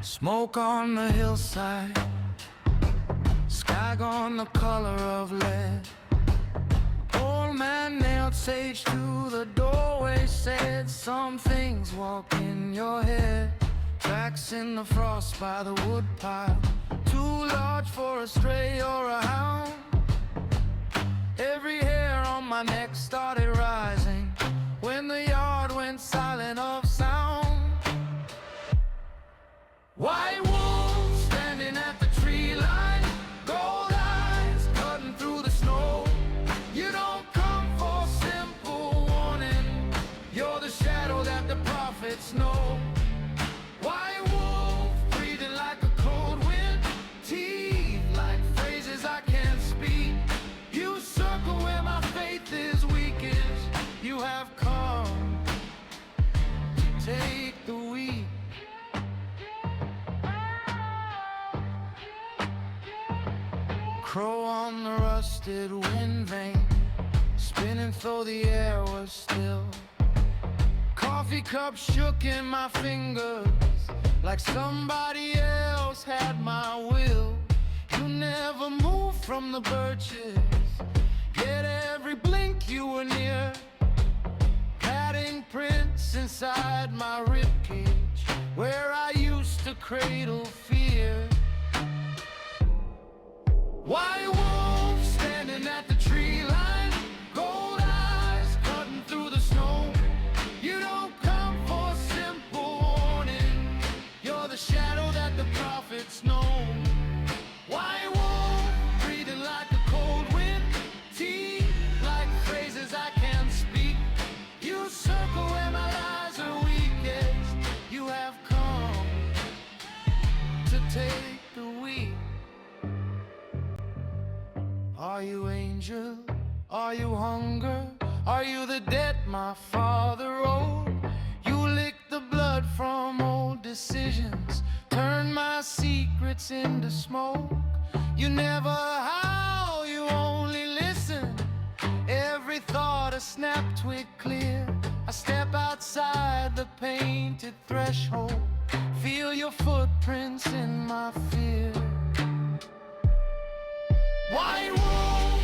Smoke on the hillside, sky gone the color of lead. Old man nailed sage to the doorway, said some things walk in your head. Tracks in the frost by the woodpile, too large for a stray or a hound. Every hair on my neck started rising when the yard went silent of sound. White wolves standing at the tree line, gold eyes cutting through the snow. You don't come for simple warning, you're the shadow that the prophets know. White wolf breathing like a cold wind, teeth like phrases I can't speak. You circle where my faith is weakest. You have come to take the wheat. Crow on the rusted wind vane, spinning though the air was still. Coffee cup shook in my fingers, like somebody else had my will. You never moved from the birches, yet every blink you were near. Padding prints inside my ribcage, where I used to cradle fear. White wolves standing at the tree line, gold eyes cutting through the snow. You don't come for simple warning, you're the shadow that the prophets know. White wolf breathing like a cold wind, teeth like phrases I can't speak. You circle where my lies are weakest. You have come to take the wheat. Are you angel? Are you hunger? Are you the debt my father owed? You lick the blood from old decisions, turn my secrets into smoke. You never howl, you only listen. Every thought a snap twig clear. I step outside the painted threshold, feel your footprints in my fear. White wolf